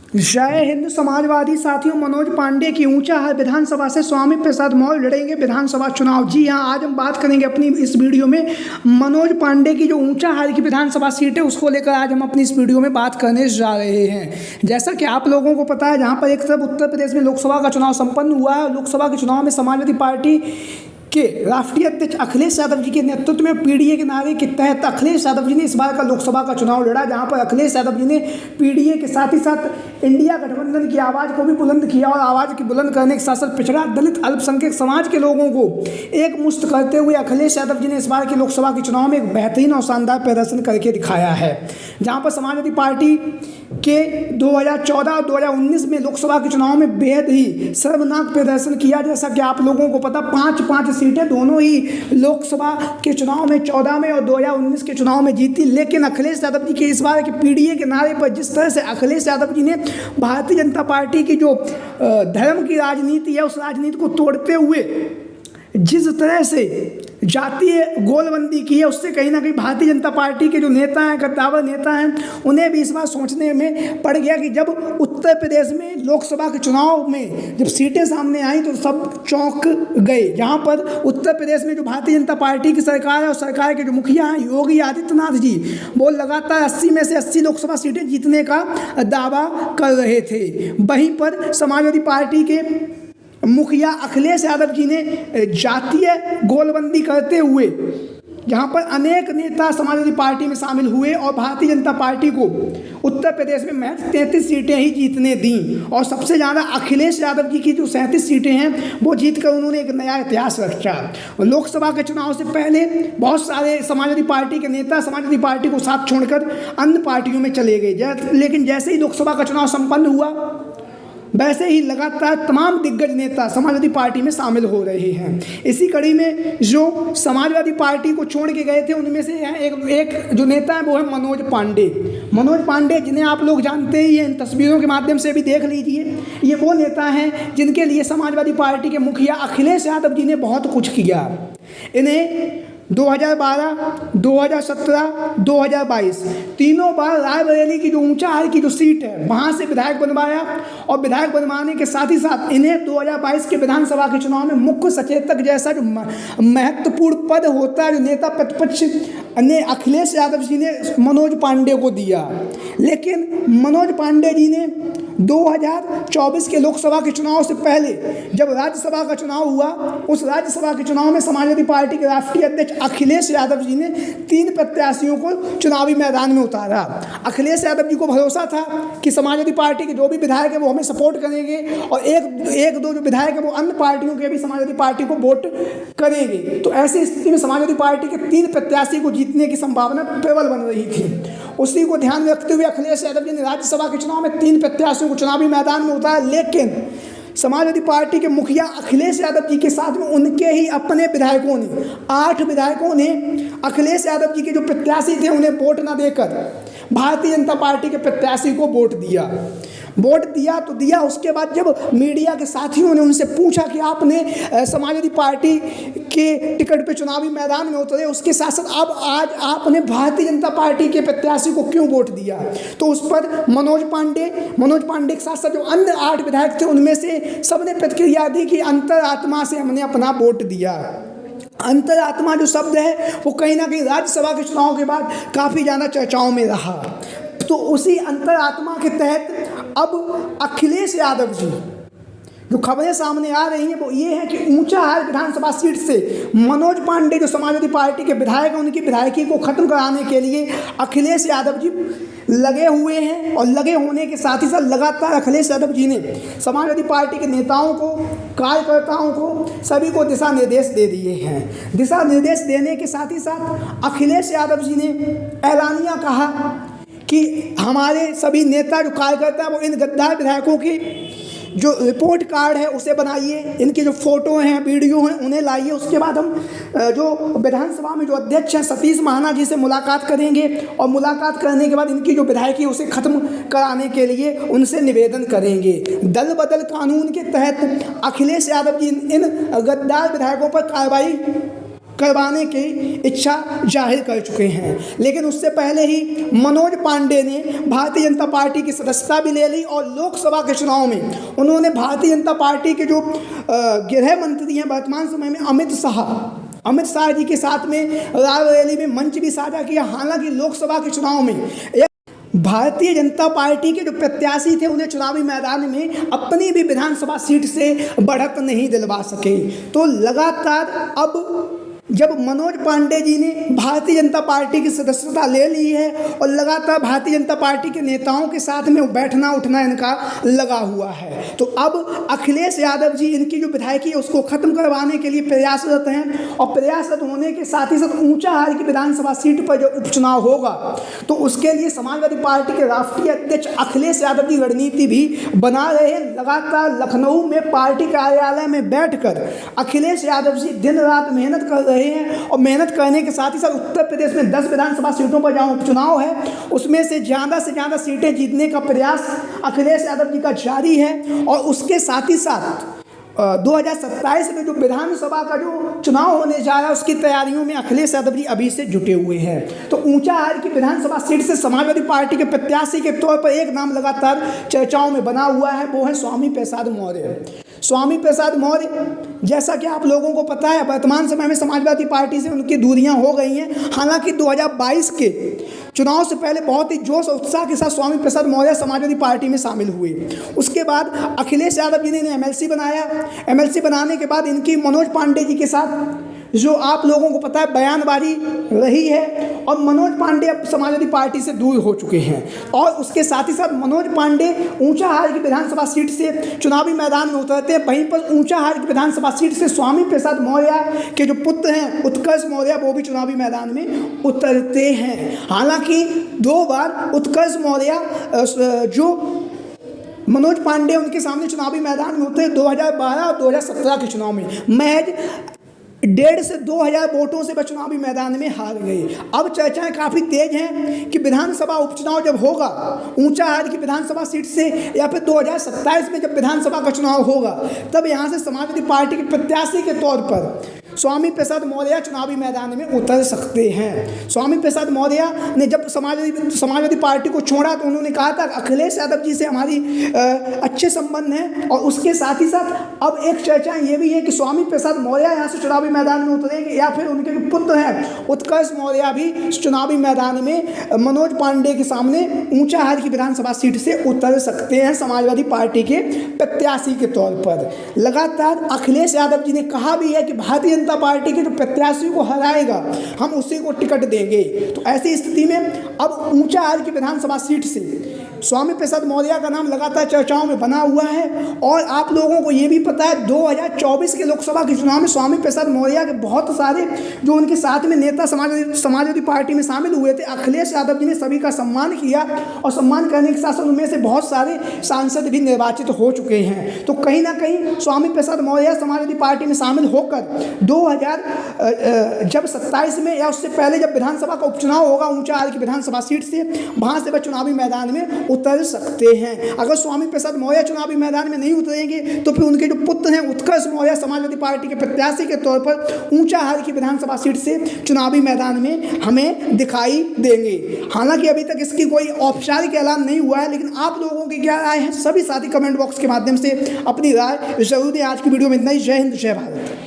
जय हिंद समाजवादी साथियों, मनोज पांडे की ऊंचाहार विधानसभा से स्वामी प्रसाद मौर्य लड़ेंगे विधानसभा चुनाव। जी हां, आज हम बात करेंगे अपनी इस वीडियो में मनोज पांडे की जो ऊंचाहार की विधानसभा सीट है उसको लेकर आज हम अपनी इस वीडियो में बात करने जा रहे हैं। जैसा कि आप लोगों को पता है, जहां पर एक तरफ उत्तर प्रदेश में लोकसभा का चुनाव संपन्न हुआ है। लोकसभा के चुनाव में समाजवादी पार्टी के राष्ट्रीय अध्यक्ष अखिलेश यादव जी के नेतृत्व में पीडीए के नारे के तहत अखिलेश यादव जी ने इस बार का लोकसभा का चुनाव लड़ा, जहां पर अखिलेश यादव जी ने पीडीए के साथ ही साथ इंडिया गठबंधन की आवाज़ को भी बुलंद किया और आवाज़ की बुलंद करने के साथ साथ पिछड़ा दलित अल्पसंख्यक समाज के लोगों को एक मुश्त करते हुए अखिलेश यादव जी ने इस बार के लोकसभा के चुनाव में एक बेहतरीन और शानदार प्रदर्शन करके दिखाया है। जहाँ पर समाजवादी पार्टी के 2014 और 2019 में लोकसभा के चुनाव में बेहद ही शर्मनाक प्रदर्शन किया। जैसा कि आप लोगों को पता, 5 सीटें दोनों ही लोकसभा के चुनाव में 14 में और 2019 के चुनाव में जीती। लेकिन अखिलेश यादव जी के इस बार के पीडीए के नारे पर जिस तरह से अखिलेश यादव जी ने भारतीय जनता पार्टी की जो धर्म की राजनीति है उस राजनीति को तोड़ते हुए जिस तरह से जातीय गोलबंदी की है, उससे कहीं ना कहीं भारतीय जनता पार्टी के जो नेता हैं, कद्दावर नेता हैं, उन्हें भी इस बार सोचने में पड़ गया कि जब उत्तर प्रदेश में लोकसभा के चुनाव में जब सीटें सामने आई तो सब चौंक गए। जहां पर उत्तर प्रदेश में जो भारतीय जनता पार्टी की सरकार है और सरकार के जो मुखिया हैं योगी आदित्यनाथ जी, वो लगातार 80 में से 80 लोकसभा सीटें जीतने का दावा कर रहे थे। वहीं पर समाजवादी पार्टी के मुखिया अखिलेश यादव जी ने जातीय गोलबंदी करते हुए जहां पर अनेक नेता समाजवादी पार्टी में शामिल हुए और भारतीय जनता पार्टी को उत्तर प्रदेश में महज 33 सीटें ही जीतने दी। और सबसे ज़्यादा अखिलेश यादव जी की जो 37 सीटें हैं वो जीतकर उन्होंने एक नया इतिहास रचा। लोकसभा के चुनाव से पहले बहुत सारे समाजवादी पार्टी के नेता समाजवादी पार्टी को साथ छोड़कर अन्य पार्टियों में चले गए। लेकिन जैसे ही लोकसभा का चुनाव संपन्न हुआ वैसे ही लगातार तमाम दिग्गज नेता समाजवादी पार्टी में शामिल हो रहे हैं। इसी कड़ी में जो समाजवादी पार्टी को छोड़ के गए थे उनमें से एक जो नेता है वो है मनोज पांडे। मनोज पांडे, जिन्हें आप लोग जानते ही हैं, इन तस्वीरों के माध्यम से भी देख लीजिए, ये वो नेता हैं जिनके लिए समाजवादी पार्टी के मुखिया अखिलेश यादव जी ने बहुत कुछ किया। इन्हें 2012, 2017, 2022 तीनों बार रायबरेली की जो ऊंचाहार की जो सीट है वहाँ से विधायक बनवाया और विधायक बनवाने के साथ ही साथ इन्हें 2022 के विधानसभा के चुनाव में मुख्य सचेतक जैसा जो महत्वपूर्ण पद होता है, जो नेता प्रतिपक्ष ने अखिलेश यादव जी ने मनोज पांडे को दिया। लेकिन मनोज पांडे जी ने 2024 के लोकसभा के चुनाव से पहले जब राज्यसभा का चुनाव हुआ, उस राज्यसभा के चुनाव में समाजवादी पार्टी के राष्ट्रीय अध्यक्ष अखिलेश यादव जी ने 3 प्रत्याशियों को चुनावी मैदान में उतारा। अखिलेश यादव जी को भरोसा था कि समाजवादी पार्टी के जो भी विधायक है वो हमें सपोर्ट करेंगे और एक दो जो विधायक है वो अन्य पार्टियों के भी समाजवादी पार्टी को वोट करेंगे। तो ऐसी स्थिति में समाजवादी पार्टी के 3 प्रत्याशी को जीतने की संभावना प्रबल बन रही थी। उसी को ध्यान में रखते हुए अखिलेश यादव जी ने राज्यसभा के चुनाव में 3 प्रत्याशियों को चुनावी मैदान में उतारा। लेकिन समाजवादी पार्टी के मुखिया अखिलेश यादव जी के साथ में उनके ही अपने विधायकों ने 8 विधायकों ने अखिलेश यादव जी के जो प्रत्याशी थे उन्हें वोट न देकर भारतीय जनता पार्टी के प्रत्याशी को वोट दिया। तो दिया। उसके बाद जब मीडिया के साथियों ने उनसे पूछा कि आपने समाजवादी पार्टी के टिकट पे चुनावी मैदान में उतरे, उसके साथ साथ अब आज आपने भारतीय जनता पार्टी के प्रत्याशी को क्यों वोट दिया, तो उस पर मनोज पांडे के साथ साथ जो अन्य 8 विधायक थे उनमें से सबने प्रतिक्रिया दी कि अंतरात्मा से हमने अपना वोट दिया। अंतरात्मा जो शब्द है वो कहीं ना कहीं राज्यसभा के चुनाव के बाद काफ़ी ज़्यादा चर्चाओं में रहा। तो उसी अंतरात्मा के तहत अब अखिलेश यादव जी जो खबरें सामने आ रही हैं वो ये है कि ऊंचाहार विधानसभा सीट से मनोज पांडे जो समाजवादी पार्टी के विधायक हैं उनकी विधायकी को खत्म कराने के लिए अखिलेश यादव जी लगे हुए हैं। और लगे होने के साथ ही साथ लगातार अखिलेश यादव जी ने समाजवादी पार्टी के नेताओं को, कार्यकर्ताओं को, सभी को दिशा निर्देश दे दिए हैं। दिशा निर्देश देने के साथ ही साथ अखिलेश यादव जी ने ऐलानिया कहा कि हमारे सभी नेता जो कार्यकर्ता हैं वो इन गद्दार विधायकों की जो रिपोर्ट कार्ड है उसे बनाइए, इनके जो फोटो हैं, वीडियो हैं उन्हें लाइए। उसके बाद हम जो विधानसभा में जो अध्यक्ष हैं सतीश महाना जी से मुलाकात करेंगे और मुलाकात करने के बाद इनकी जो विधायकी उसे ख़त्म कराने के लिए उनसे निवेदन करेंगे। दल बदल कानून के तहत अखिलेश यादव जी इन गद्दार विधायकों पर कार्रवाई करवाने की इच्छा जाहिर कर चुके हैं। लेकिन उससे पहले ही मनोज पांडे ने भारतीय जनता पार्टी की सदस्यता भी ले ली और लोकसभा के चुनाव में उन्होंने भारतीय जनता पार्टी के जो गृह मंत्री हैं वर्तमान समय में अमित शाह जी के साथ में रायबरेली में मंच भी साझा किया। हालांकि लोकसभा के चुनाव में भारतीय जनता पार्टी के जो प्रत्याशी थे उन्हें चुनावी मैदान में अपनी भी विधानसभा सीट से बढ़त नहीं दिलवा सके। तो लगातार अब जब मनोज पांडे जी ने भारतीय जनता पार्टी की सदस्यता ले ली है और लगातार भारतीय जनता पार्टी के नेताओं के साथ में बैठना उठना इनका लगा हुआ है, तो अब अखिलेश यादव जी इनकी जो विधायकी है उसको खत्म करवाने के लिए प्रयासरत हैं। और प्रयासरत होने के साथ ही साथ ऊंचाहार की विधानसभा सीट पर जो उपचुनाव होगा तो उसके लिए समाजवादी पार्टी के राष्ट्रीय अध्यक्ष अखिलेश यादव जी रणनीति भी बना रहे हैं। लगातार लखनऊ में पार्टी कार्यालय में बैठकर अखिलेश यादव जी दिन रात मेहनत कर रहे हैं और मेहनत करने के साथ ही साथ उत्तर प्रदेश में 10 विधानसभा सीटों पर जहां उपचुनाव है उसमें से ज़्यादा सीटें जीतने का प्रयास अखिलेश यादव जी का जारी है। और उसके साथ ही साथ 2027 में जो विधानसभा का जो चुनाव होने जा रहा है उसकी तैयारियों में अखिलेश यादव जी अभी से जुटे हुए हैं। तो ऊंचाहार की विधानसभा सीट से समाजवादी पार्टी के प्रत्याशी के तौर पर एक नाम लगातार चर्चाओं में बना हुआ है, वो है स्वामी प्रसाद मौर्य। स्वामी प्रसाद मौर्य, जैसा कि आप लोगों को पता है, वर्तमान समय में समाजवादी पार्टी से उनकी दूरियां हो गई हैं। हालांकि 2022 के चुनाव से पहले बहुत ही जोश और उत्साह के साथ स्वामी प्रसाद मौर्य समाजवादी पार्टी में शामिल हुए। उसके बाद अखिलेश यादव जी ने इन्हें एमएलसी बनाया। एमएलसी बनाने के बाद इनकी मनोज पांडे जी के साथ जो आप लोगों को पता है बयानबाजी रही है और मनोज पांडे अब समाजवादी पार्टी से दूर हो चुके हैं। और उसके साथ ही साथ मनोज पांडे ऊंचाहार की विधानसभा सीट से चुनावी मैदान में उतरते हैं। वहीं पर ऊंचाहार की विधानसभा सीट से स्वामी प्रसाद मौर्य के जो पुत्र हैं उत्कर्ष मौर्य वो भी चुनावी मैदान में उतरते हैं। हालांकि 2 बार उत्कर्ष मौर्य जो मनोज पांडे उनके सामने चुनावी मैदान में उतरे 2012 और 2017 के चुनाव में महज 1.5 से 2,000 वोटों से वह चुनावी मैदान में हार गए। अब चर्चाएं काफ़ी तेज हैं कि विधानसभा उपचुनाव जब होगा ऊंचाहार की विधानसभा सीट से या फिर 2027 में जब विधानसभा का चुनाव होगा तब यहां से समाजवादी पार्टी के प्रत्याशी के तौर पर स्वामी प्रसाद मौर्य चुनावी मैदान में उतर सकते हैं। स्वामी प्रसाद मौर्य ने जब समाजवादी पार्टी को छोड़ा तो उन्होंने कहा था अखिलेश यादव जी से हमारी अच्छे संबंध हैं। और उसके साथ ही साथ अब एक चर्चाएं ये भी है कि स्वामी प्रसाद मौर्य यहाँ से चुनावी मैदान में उतरेंगे या फिर उनके जो पुत्र हैं उत्कर्ष मौर्य भी चुनावी मैदान में मनोज पांडे के सामने ऊंचाहार की विधानसभा सीट से उतर सकते हैं समाजवादी पार्टी के प्रत्याशी के तौर पर। लगातार अखिलेश यादव जी ने कहा भी है कि भारतीय जनता पार्टी के जो प्रत्याशी को हराएगा हम उसी को टिकट देंगे। तो ऐसी स्थिति में अब ऊंचाहार की विधानसभा सीट से स्वामी प्रसाद मौर्य का नाम लगातार चर्चाओं में बना हुआ है। और आप लोगों को ये भी पता है 2024 के लोकसभा के चुनाव में स्वामी प्रसाद मौर्य के बहुत सारे जो उनके साथ में नेता समाजवादी पार्टी में शामिल हुए थे अखिलेश यादव जी ने सभी का सम्मान किया और सम्मान करने के साथ साथ उनमें से बहुत सारे सांसद भी निर्वाचित हो चुके हैं। तो कहीं ना कहीं स्वामी प्रसाद मौर्य समाजवादी पार्टी में शामिल होकर 2027 में या उससे पहले जब विधानसभा का उपचुनाव होगा ऊंचाहार की विधानसभा सीट से वहां से वह चुनावी मैदान में उतर सकते हैं। अगर स्वामी प्रसाद मौर्य चुनावी मैदान में नहीं उतरेंगे तो फिर उनके जो पुत्र हैं उत्कर्ष मौर्य समाजवादी पार्टी के प्रत्याशी के तौर पर ऊंचाहार की विधानसभा सीट से चुनावी मैदान में हमें दिखाई देंगे। हालांकि अभी तक इसकी कोई औपचारिक ऐलान नहीं हुआ है, लेकिन आप लोगों की क्या राय है सभी साथी कमेंट बॉक्स के माध्यम से अपनी राय जरूर दें। आज की वीडियो में इतना ही। जय हिंद, जय भारत।